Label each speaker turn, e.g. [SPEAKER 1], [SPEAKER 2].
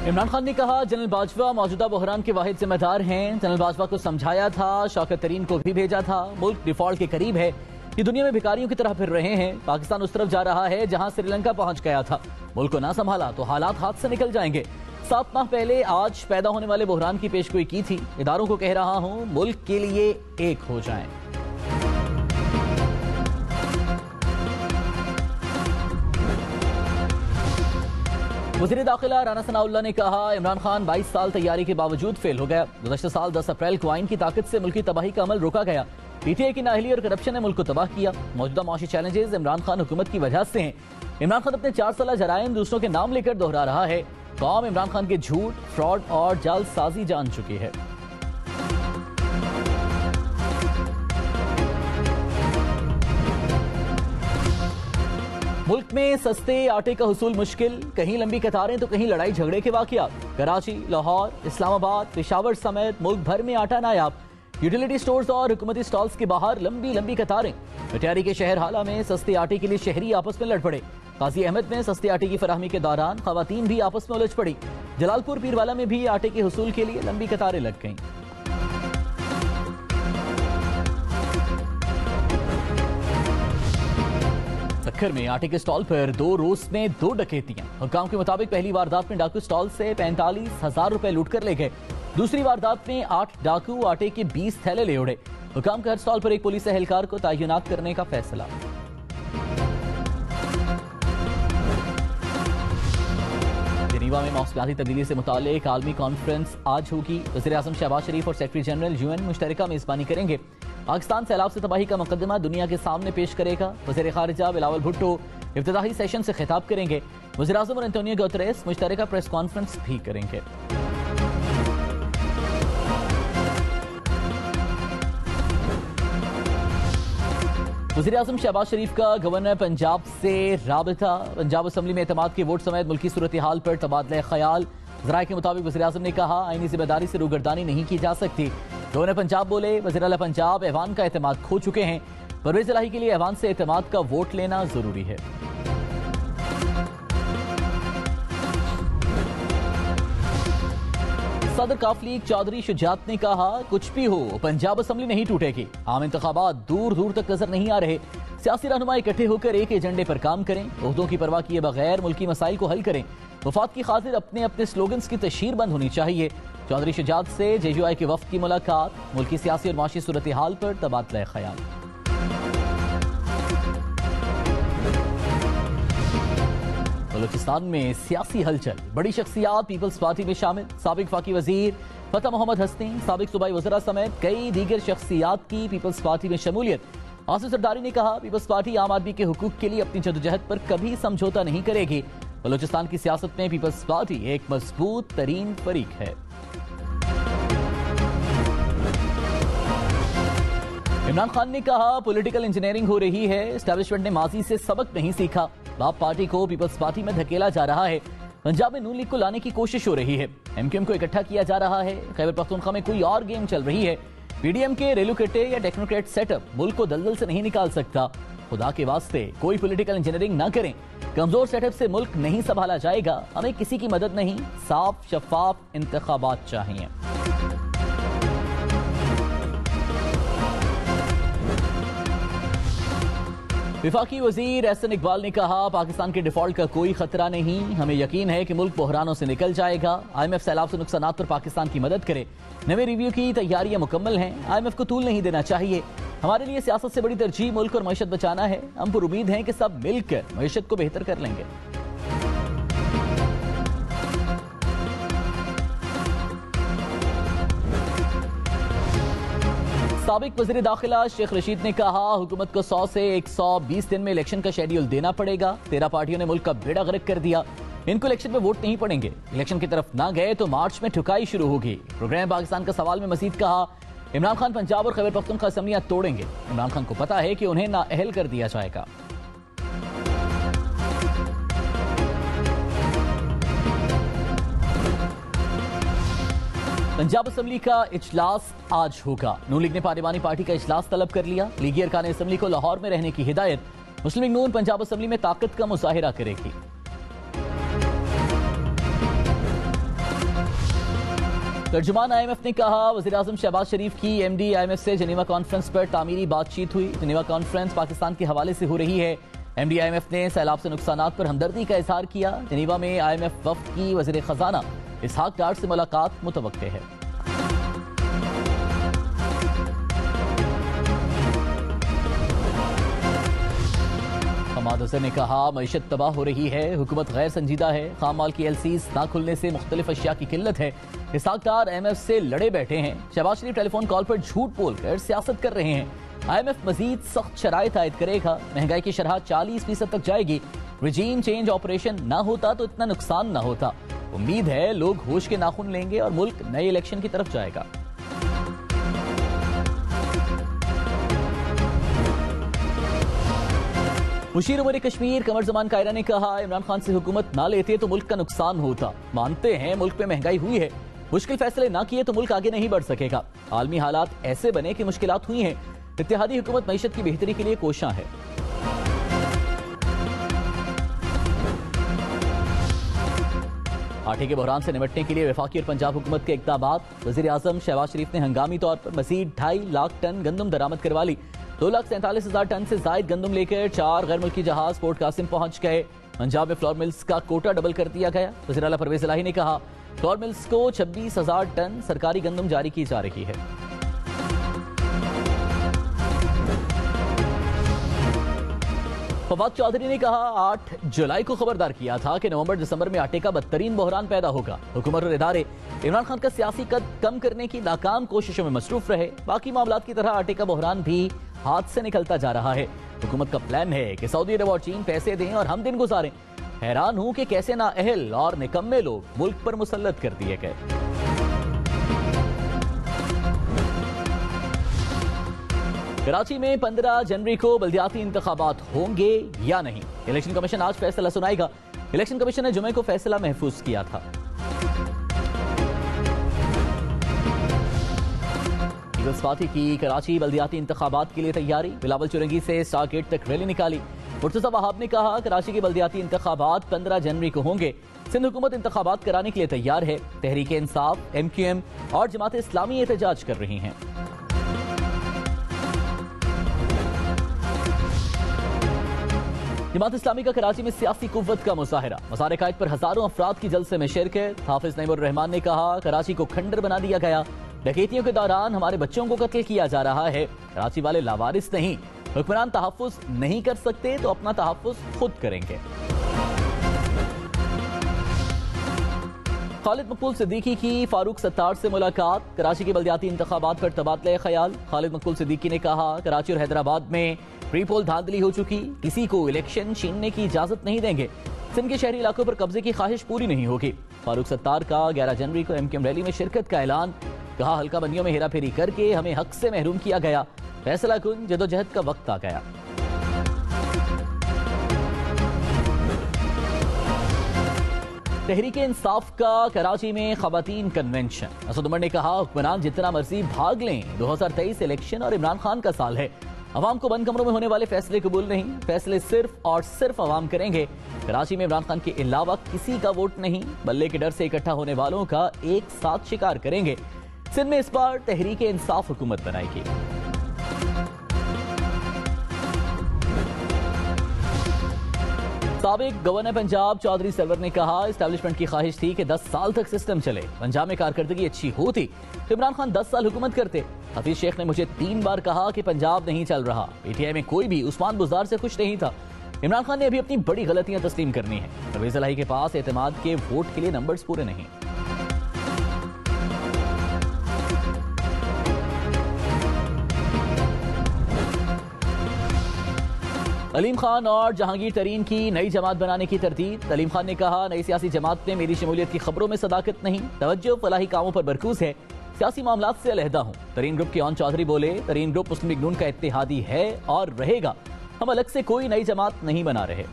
[SPEAKER 1] इमरान खान ने कहा जनरल बाजवा मौजूदा बहरान के वाहिद जिम्मेदार हैं। जनरल बाजवा को समझाया था, शौकत तरीन को भी भेजा था। मुल्क डिफॉल्ट के करीब है, ये दुनिया में भिखारियों की तरह फिर रहे हैं। पाकिस्तान उस तरफ जा रहा है जहां श्रीलंका पहुंच गया था। मुल्क को ना संभाला तो हालात हाथ से निकल जाएंगे। 7 माह पहले आज पैदा होने वाले बहरान की पेशगोई की थी। इदारों को कह रहा हूं, मुल्क के लिए एक हो जाएं। वज़ीर दाखिला राना सनाउल्लाह ने कहा, इमरान खान 22 साल तैयारी के बावजूद फेल हो गया। गुज़श्ता साल 10 अप्रैल को आइन की ताकत से मुल्की तबाही का अमल रोका गया। पीटीआई की नाअहली और करप्शन ने मुल्क को तबाह किया। मौजूदा माशी चैलेंजेस इमरान खान हुकूमत की वजह से हैं। इमरान खान अपने 4 साल जराइम दूसरों के नाम लेकर दोहरा रहा है। कौम इमरान खान के झूठ, फ्रॉड और जालसाजी जान चुकी है। मुल्क में सस्ते आटे का हुसूल मुश्किल, कहीं लंबी कतारें तो कहीं लड़ाई झगड़े के वाकयात। कराची, लाहौर, इस्लामाबाद, पेशावर समेत मुल्क भर में आटा नायाब। यूटिलिटी स्टोर्स और हुकूमती स्टॉल्स के बाहर लंबी लंबी कतारें। पटियारी के शहर हाला में सस्ते आटे के लिए शहरी आपस में लड़ पड़े। काजी अहमद में सस्ते आटे की फराहमी के दौरान खवातीन भी आपस में उलझ पड़ी। जलालपुर पीरवाला में भी आटे के हुसूल के लिए लंबी कतारें लग गईं। सक्खर में आटे के स्टॉल पर 2 रोज में 2 डकैतियां। हुक्काम के मुताबिक पहली वारदात में डाकू स्टॉल से 45,000 रुपए लूट कर ले गए। दूसरी वारदात में 8 डाकू आटे के 20 थैले ले उड़े। हुक्काम के हर स्टॉल पर एक पुलिस एहलकार को तैनात करने का फैसला। जेनीवा में मौसमियाती तब्दीली से मुताल्लिक आलमी कॉन्फ्रेंस आज होगी। वज़ीर-ए-आज़म शहबाज शरीफ और सेक्रेटरी जनरल यूएन मुश्तरका मेजबानी करेंगे। पाकिस्तान सैलाब से तबाही का मुकदमा दुनिया के सामने पेश करेगा। वज़ीर खारिजा बिलावल भुट्टो इफ्तिताही सेशन से खिताब करेंगे। वज़ीर-ए-आज़म और एंटोनियो गुतेरेस मुश्तरका प्रेस कॉन्फ्रेंस भी करेंगे। वज़ीर-ए-आज़म शहबाज शरीफ का गवर्नर पंजाब से राबिता। पंजाब असम्बली में एतमाद के वोट समेत मुल्की सूरत हाल पर तबादला ख्याल। ज़राए के मुताबिक वज़ीर-ए-आज़म ने कहा, आईनी जिम्मेदारी से रूगर्दानी नहीं की जा सकती। गवर्नर पंजाब बोले, वज़ीर आला पंजाब ऐवान का एतमाद खो चुके हैं। परवेज़ इलाही के लिए ऐवान से एतमाद का वोट लेना जरूरी है। सदर काफ लीग चौधरी शुजात ने कहा, कुछ भी हो पंजाब असम्बली नहीं टूटेगी। आम इंतखाबात दूर दूर तक नजर नहीं आ रहे। सियासी रहनुमा इकट्ठे होकर एक एजेंडे पर काम करें। ओहदों की परवाह किए बगैर मुल्की मसाइल को हल करें। वफाद की खातिर अपने अपने स्लोगन्स की तशहीर बंद होनी चाहिए। चौधरी शुजात से जेयूआई के वफ्द की मुलाकात। मुल्की सियासी और माशी सूरत हाल पर तबादला ख्याल। बलूचिस्तान में सियासी हलचल, बड़ी शख्सियात पीपल्स पार्टी में शामिल। साबिक फाकी वजीर फतह मोहम्मद हस्नी, साबिक सूबाई वज़रा समेत कई दीगर शख्सियात की पीपल्स पार्टी में शमूलियत। आसिफ सरदारी ने कहा, पीपल्स पार्टी आम आदमी के हुकूक के लिए अपनी जदोजहद पर कभी समझौता नहीं करेगी। बलूचिस्तान की सियासत में पीपल्स पार्टी एक मजबूत तरीन फरीक है। इमरान खान ने कहा, पॉलिटिकल इंजीनियरिंग हो रही है। एस्टैब्लिशमेंट ने माजी से सबक नहीं सीखा। बाप पार्टी को पीपल्स पार्टी में धकेला जा रहा है। पंजाब में नून लीग को लाने की कोशिश हो रही है। एमक्यूएम को इकट्ठा किया जा रहा है। खैबर पख्तूनख्वा में कोई और गेम चल रही है। पीडीएम के रेलोकेटे या टेक्नोक्रेट सेटअप मुल्क को दलदल से नहीं निकाल सकता। खुदा के वास्ते कोई पॉलिटिकल इंजीनियरिंग ना करें। कमजोर सेटअप से मुल्क नहीं संभाला जाएगा। हमें किसी की मदद नहीं, साफ शफाफ इंतखाबात चाहिए। विफाकी वजीर एहसन इकबाल ने कहा, पाकिस्तान के डिफॉल्ट का कोई खतरा नहीं। हमें यकीन है कि मुल्क बहरानों से निकल जाएगा। IMF सैलाब से नुकसानात पर पाकिस्तान की मदद करे। नवे रिव्यू की तैयारियां मुकम्मल हैं। IMF को तूल नहीं देना चाहिए। हमारे लिए सियासत से बड़ी तरजीह मुल्क और मईशत बचाना है। हम पर उम्मीद है कि सब मिलकर मईशत को बेहतर कर लेंगे। साबिक वज़ीर दाखिला शेख रशीद ने कहा, हुकूमत को 100 से 120 दिन में इलेक्शन का शेड्यूल देना पड़ेगा। 13 पार्टियों ने मुल्क का बेड़ा गर्क कर दिया। इनको इलेक्शन में वोट नहीं पड़ेंगे। इलेक्शन की तरफ ना गए तो मार्च में ठुकाई शुरू होगी। प्रोग्राम पाकिस्तान का सवाल में मजीद कहा, इमरान खान पंजाब और खैबर पख्तूनख्वा असम्बलियां तोड़ेंगे। इमरान खान को पता है कि उन्हें नाअहल कर दिया जाएगा। पंजाब असम्बली का इजलास आज होगा। नून लीग ने पार्लिमानी पार्टी का इजलास तलब कर लिया। लीगी अरकान असम्बली को लाहौर में रहने की हिदायत। मुस्लिम लीग नून पंजाब असम्बली में ताकत का मुजाहिरा करेगी। तर्जुमान IMF ने कहा, वज़ीर आज़म शहबाज शरीफ की MD IMF से जेनेवा कॉन्फ्रेंस पर तामीरी बातचीत हुई। जेनेवा कॉन्फ्रेंस पाकिस्तान के हवाले से हो रही है। MD IMF ने सैलाब से नुकसानात पर हमदर्दी का इजहार किया। जेनेवा में IMF वफ्द की वज़ीर खजाना इसहाक डार से मुलाकात मुतवक्के है। हमाद हसन ने कहा, मईशत तबाह हो रही है, हुकूमत गैर संजीदा है, खाम माल की LCs ना खुलने से मुख्तलिफ अशिया की किल्लत है। इसहाक डार IMF से लड़े बैठे हैं। शहबाज शरीफ टेलीफोन कॉल पर झूठ बोलकर सियासत कर रहे हैं। IMF मजीद सख्त शराइत आयद करेगा। महंगाई की शरह 40% तक जाएगी। रिजीम चेंज ऑपरेशन ना होता तो इतना नुकसान ना होता। उम्मीद है लोग होश के नाखून लेंगे और मुल्क नए इलेक्शन की तरफ जाएगा। मुशीर उमर कश्मीर कमर जमान कायरा ने कहा, इमरान खान से हुकूमत ना लेते तो मुल्क का नुकसान होता। मानते हैं मुल्क में महंगाई हुई है, मुश्किल फैसले ना किए तो मुल्क आगे नहीं बढ़ सकेगा। आलमी हालात ऐसे बने कि मुश्किलात हुई हैं। इत्तेहादी हुकूमत मईशत की बेहतरी के लिए कोशां है। आटे के बहरान से निपटने के लिए वफाकी और पंजाब हुकूमत के इक़दामात। वज़ीर आज़म शहबाज शरीफ ने हंगामी तौर पर मजीद 2.5 लाख टन गंदम दरामद करवा ली। 2,47,000 टन से जायद गंदम लेकर 4 गैर मुल्की जहाज पोर्ट कासिम पहुंच गए। पंजाब में फ्लोर मिल्स का कोटा डबल कर दिया गया। वज़ीर आला परवेज इलाही ने कहा, फ्लोर मिल्स को 26,000 टन सरकारी गंदम जारी की जा रही है। फवाद चौधरी ने कहा, 8 जुलाई को खबरदार किया था कि नवंबर दिसंबर में आटे का बदतरीन बहरान पैदा होगा। हुकूमत और इदारे इमरान खान का सियासी कद कम करने की नाकाम कोशिशों में मसरूफ रहे। बाकी मामलात की तरह आटे का बहरान भी हाथ से निकलता जा रहा है। हुकूमत का प्लान है कि सऊदी अरब और चीन पैसे दें और हम दिन गुजारें। हैरान हूं कि कैसे नाअहल और निकम्मे लोग मुल्क पर मुसल्लत कर दिए गए। कराची में 15 जनवरी को बल्दियाती इंतखाबात होंगे या नहीं, इलेक्शन कमीशन आज फैसला सुनाएगा। इलेक्शन कमीशन ने जुमे को फैसला महफूज किया था। पीपल्स पार्टी की कराची बल्दियाती इंतखाबात के लिए तैयारी। बिलावल चुरंगी से स्टार गेट तक रैली निकाली। मुर्तजा वहाब ने कहा, कराची के बल्दियाती इंतखाबात 15 जनवरी को होंगे। सिंध हुकूमत इंतखाबात कराने के लिए तैयार है। तहरीक इंसाफ, MQM और जमात इस्लामी एहतजाज कर रही हैं। जमात इस्लामी का कराची में सियासी कुव्वत का मुजाहरा। मज़ार कायद पर हजारों अफराद की जलसे में शिरकत। हाफिज नईमुर रहमान ने कहा, कराची को खंडर बना दिया गया। डकैतियों के दौरान हमारे बच्चों को कत्ल किया जा रहा है। कराची वाले लावारिस नहीं, हुक्मरान तहफ़्फ़ुज़ नहीं कर सकते तो अपना तहफ़्फ़ुज़ खुद करेंगे। खालिद मकबूल सिद्दीकी की फारूक सत्तार से मुलाकात। कराची के बल्दियाती इंतखाबात पर तबादला ख्याल। खालिद मकबूल सिद्दीकी ने कहा, कराची और हैदराबाद में प्री पोल धांधली हो चुकी, किसी को इलेक्शन छीनने की इजाजत नहीं देंगे। सिंध के शहरी इलाकों पर कब्जे की ख्वाहिश पूरी नहीं होगी। फारूक सत्तार का 11 जनवरी को MQM रैली में शिरकत का ऐलान। कहा, हल्का बंदियों में हेराफेरी करके हमें हक से महरूम किया गया। फैसला कुन जदोजहद का वक्त आ गया। तहरीक इंसाफ का कराची में खवातीन कन्वेंशन। असद उमर ने कहा, हुक्मरान जितना मर्जी भाग लें, 2023 इलेक्शन और इमरान खान का साल है। अवाम को बंद कमरों में होने वाले फैसले कबूल नहीं, फैसले सिर्फ और सिर्फ अवाम करेंगे। कराची में इमरान खान के अलावा किसी का वोट नहीं, बल्ले के डर से इकट्ठा होने वालों का एक साथ शिकार करेंगे। सिंध में इस बार तहरीक इंसाफ हुकूमत बनाएगी। साबिक गवर्नर पंजाब चौधरी सरवर ने कहा, एस्टैब्लिशमेंट की ख्वाहिश थी कि 10 साल तक सिस्टम चले। पंजाब में कारकर्दगी अच्छी होती तो इमरान खान 10 साल हुकूमत करते। हफीज शेख ने मुझे 3 बार कहा कि पंजाब नहीं चल रहा। PTI में कोई भी उस्मान बुज़दार से खुश नहीं था। इमरान खान ने अभी अपनी बड़ी गलतियां तस्लीम करनी है। परवेज इलाही के पास एतमाद के वोट के लिए नंबर्स पूरे नहीं। अलीम खान और जहांगीर तरीन की नई जमात बनाने की तरतीब। अलीम खान ने कहा, नई सियासी जमात में मेरी शमूलियत की खबरों में सदाकत नहीं, तवज्जो फलाही कामों पर मरकूज है। सियासी मामलात से अलहदा हूं। तरीन ग्रुप के ऑन चौधरी बोले, तरीन ग्रुप मुस्लिम लीग नून का इत्तेहादी है और रहेगा। हम अलग से कोई नई जमात नहीं बना रहे।